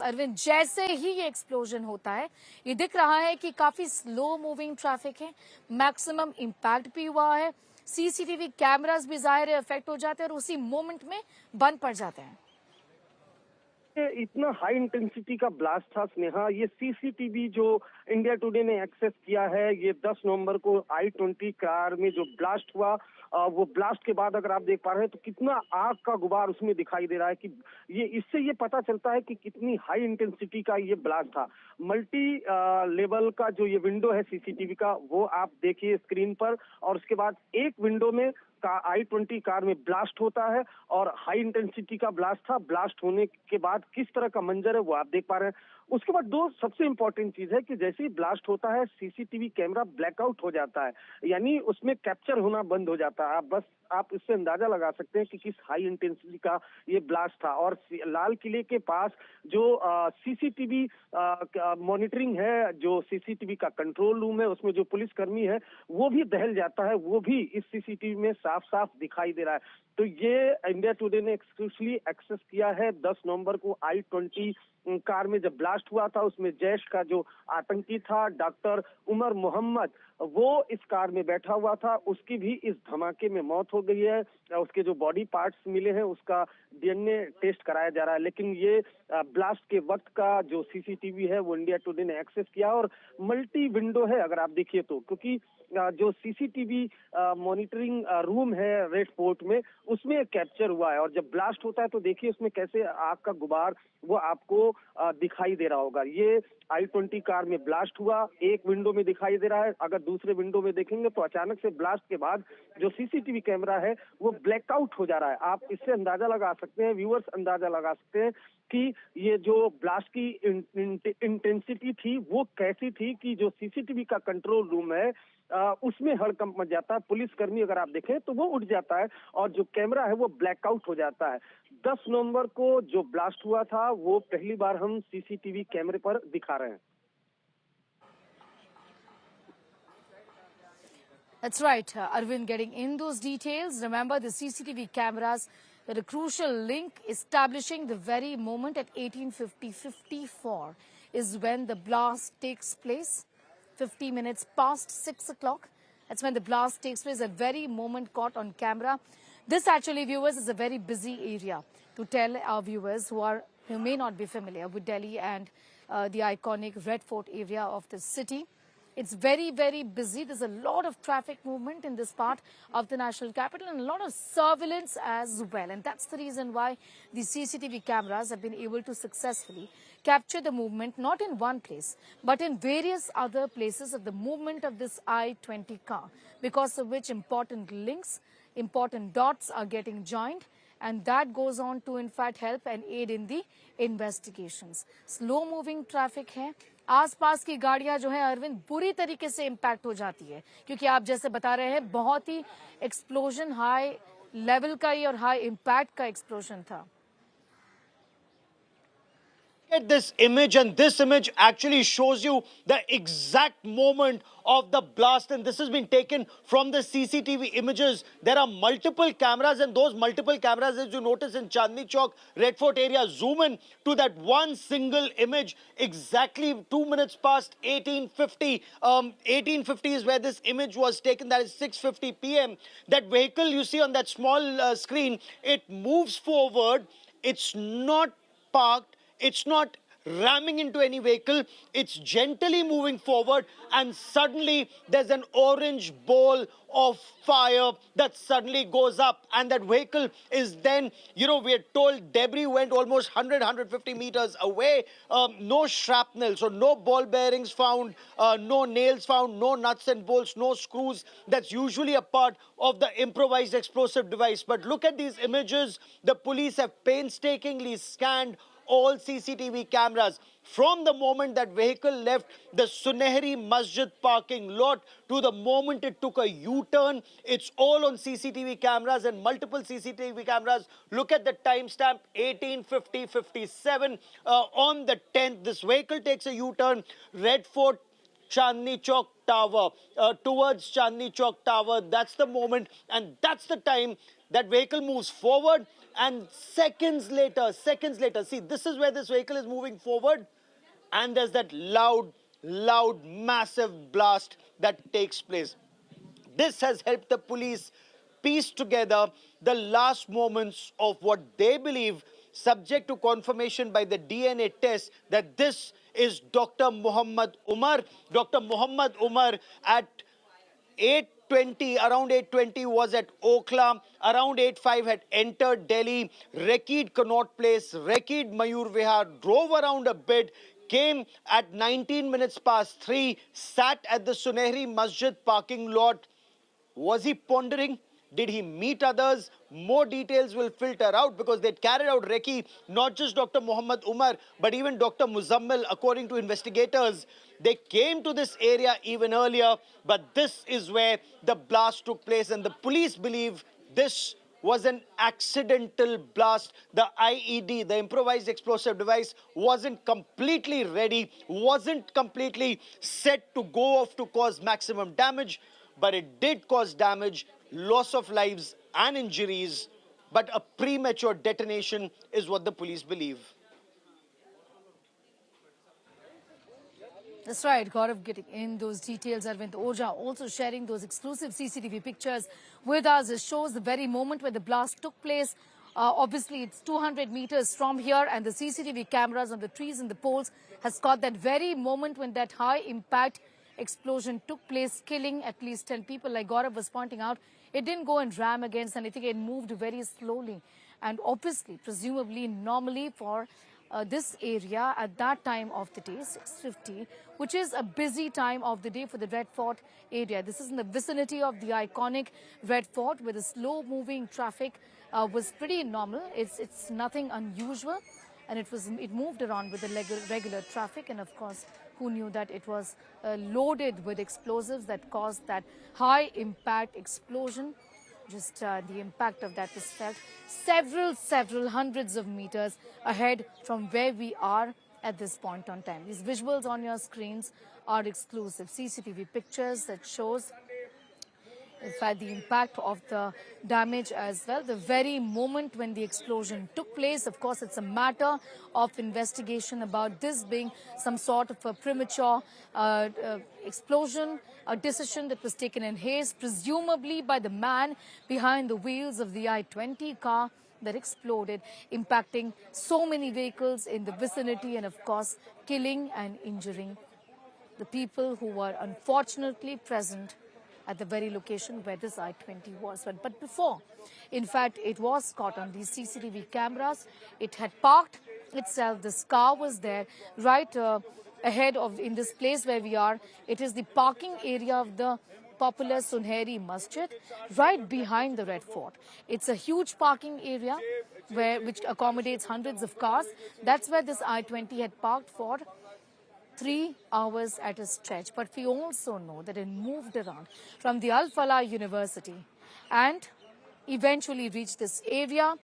अरविंद, जैसे ही ये एक्सप्लोजन होता है, ये दिख रहा है कि काफी स्लो मूविंग ट्रैफिक है, मैक्सिमम इम्पैक्ट भी हुआ है, सीसीटीवी कैमरास भी जाहिर है इफेक्ट हो जाते हैं और उसी मोमेंट में बंद पड़ जाते हैं। इतना हाई इंटेंसिटी का ब्लास्ट था स्नेहा। ये सीसीटीवी जो इंडिया टुडे ने एक्सेस किया है, ये 10 नवंबर को I-20 कार में जो ब्लास्ट हुआ, वो ब्लास्ट के बाद अगर आप देख पा रहे हैं तो कितना आग का गुबार उसमें दिखाई दे रहा है कि इससे ये पता चलता है कि कितनी हाई इंटेंसिटी का ये ब्लास्ट था। मल्टी लेवल का जो ये विंडो है सीसीटीवी का, वो आप देखिए स्क्रीन पर, और उसके बाद एक विंडो में I-20 कार में ब्लास्ट होता है और हाई इंटेंसिटी का ब्लास्ट था। ब्लास्ट होने के बाद किस तरह का मंजर है वो आप देख पा रहे हैं। उसके बाद दो सबसे इंपॉर्टेंट चीज है कि जैसे ही ब्लास्ट होता है सीसीटीवी कैमरा ब्लैकआउट हो जाता है, यानी उसमें कैप्चर होना बंद हो जाता है। आप इससे अंदाजा लगा सकते हैं कि किस हाई इंटेंसिटी का ये ब्लास्ट था। और लाल किले के पास जो सीसीटीवी मॉनिटरिंग है, जो सीसीटीवी का कंट्रोल रूम है, उसमें जो पुलिसकर्मी है वो भी दहल जाता है, वो भी इस सीसीटीवी में साफ साफ दिखाई दे रहा है। तो ये इंडिया टुडे ने एक्सक्लूसिवली एक्सेस किया है। 10 नवंबर को I-20 कार में जब ब्लास्ट हुआ था, उसमें जैश का जो आतंकी था डॉक्टर उमर मोहम्मद, वो इस कार में बैठा हुआ था। उसकी भी इस धमाके में मौत हो गई है। उसके जो बॉडी पार्ट्स मिले हैं उसका डीएनए टेस्ट कराया जा रहा है। लेकिन ये ब्लास्ट के वक्त का जो सीसीटीवी है वो इंडिया टुडे ने एक्सेस किया, और मल्टी विंडो है अगर आप देखिए तो, क्योंकि जो सीसीटीवी मॉनिटरिंग रूम है रेड फोर्ट में, उसमें कैप्चर हुआ है। और जब ब्लास्ट होता है तो देखिए उसमें कैसे आग का गुबार वो आपको दिखाई दे रहा होगा। ये I-20 कार में ब्लास्ट हुआ, एक विंडो में दिखाई दे रहा है। अगर दूसरे विंडो में देखेंगे तो अचानक से ब्लास्ट के बाद जो सीसीटीवी कैमरा है वो ब्लैकआउट हो जा रहा है। आप इससे अंदाजा लगा सकते हैं, व्यूअर्स अंदाजा लगा सकते हैं कि ये जो ब्लास्ट की इंटेंसिटी थी वो कैसी थी कि जो सीसीटीवी का कंट्रोल रूम है उसमें हड़कंप मच जाता है। पुलिसकर्मी अगर आप देखें तो वो उठ जाता है और जो कैमरा है वो ब्लैकआउट हो जाता है। 10 नवंबर को जो ब्लास्ट हुआ था वो पहली बार हम सीसीटीवी कैमरे पर दिखा रहे हैं। That's right, Arvind, getting in those details. Remember, the CCTV cameras were a crucial link establishing the very moment at 18:54 is when the blast takes place. 50 minutes past 6 o'clock. That's when the blast takes place, that very moment caught on camera. This actually, viewers, is a very busy area. To tell our viewers who may not be familiar with Delhi and the iconic Red Fort area of the city, it's very, very busy. There's a lot of traffic movement in this part of the national capital and a lot of surveillance as well. And that's the reason why the CCTV cameras have been able to successfully capture the movement, not in one place, but in various other places of the movement of this I-20 car, because of which important links, important dots are getting joined, and that goes on to in fact help and aid in the investigations. Slow moving traffic है, आसपास की गाड़ियां जो है अरविंद बुरी तरीके से impact हो जाती है, क्योंकि आप जैसे बता रहे हैं बहुत ही एक्सप्लोजन हाई लेवल का ही और हाई इम्पैक्ट का एक्सप्लोजन था। At this image, and this image actually shows you the exact moment of the blast, and this has been taken from the CCTV images. There are multiple cameras, and those multiple cameras, as you notice in Chandni Chowk, Red Fort area, zoom in to that one single image exactly 2 minutes past 1850. 1850 is where this image was taken. That is 6:50 p.m. That vehicle you see on that small screen, it moves forward. It's not parked. It's not ramming into any vehicle. It's gently moving forward, and suddenly there's an orange ball of fire that suddenly goes up, and that vehicle is then, we're told debris went almost 100-150 meters away. No shrapnel, so no ball bearings found, no nails found, no nuts and bolts, no screws. That's usually a part of the improvised explosive device. But look at these images. The police have painstakingly scanned all CCTV cameras from the moment that vehicle left the Sunehri Masjid parking lot to the moment it took a U-turn. It's all on CCTV cameras and multiple CCTV cameras. Look at the timestamp, 18:57. On the 10th, this vehicle takes a U-turn, Red Fort, Chandni Chowk Tower, towards Chandni Chowk Tower. That's the moment, and that's the time that vehicle moves forward. and seconds later, see, this is where this vehicle is moving forward, and there's that loud, massive blast that takes place. This has helped the police piece together the last moments of what they believe, subject to confirmation by the DNA test, that this is Dr. Muhammad Umar. Dr. Muhammad Umar at 8:20, around 8:20 was at Okhla, around 8:05 had entered Delhi, recceed Connaught Place, recceed Mayur Vihar, drove around a bit, came at 19 minutes past 3, sat at the Sunehri Masjid parking lot. Was he pondering? Did he meet others? More details will filter out because they carried out recce, not just Dr. Muhammad Umar, but even Dr. Muzammil, according to investigators. They came to this area even earlier, but this is where the blast took place, and the police believe this was an accidental blast. The IED, the improvised explosive device, wasn't completely ready, wasn't completely set to go off to cause maximum damage, but it did cause damage, loss of lives and injuries. But a premature detonation is what the police believe. That's right, Gaurav getting in those details. Arvind Oja also sharing those exclusive CCTV pictures with us. It shows the very moment where the blast took place. Obviously, it's 200 meters from here, and the CCTV cameras on the trees and the poles has caught that very moment when that high impact explosion took place, killing at least 10 people. Like Gaurav was pointing out, it didn't go and ram against anything. It moved very slowly. And obviously, presumably, normally for this area at that time of the day, 6:50, which is a busy time of the day for the Red Fort area. This is in the vicinity of the iconic Red Fort, where the slow-moving traffic was pretty normal. It's nothing unusual, and it moved around with the regular traffic. And of course, who knew that it was loaded with explosives that caused that high impact explosion? Just the impact of that was felt several hundreds of meters ahead from where we are at this point on time. These visuals on your screens are exclusive CCTV pictures that shows, in fact, the impact of the damage as well. The very moment when the explosion took place, of course, it's a matter of investigation about this being some sort of a premature explosion, a decision that was taken in haste, presumably by the man behind the wheels of the I-20 car that exploded, impacting so many vehicles in the vicinity and, of course, killing and injuring the people who were unfortunately present at the very location where this I-20 was. But before, in fact, it was caught on these CCTV cameras. It had parked itself. This car was there right ahead of, in this place where we are. It is the parking area of the popular Sunehri Masjid, right behind the Red Fort. It's a huge parking area which accommodates hundreds of cars. That's where this I-20 had parked for 3 hours at a stretch. But we also know that it moved around from the Al Falah University and eventually reached this area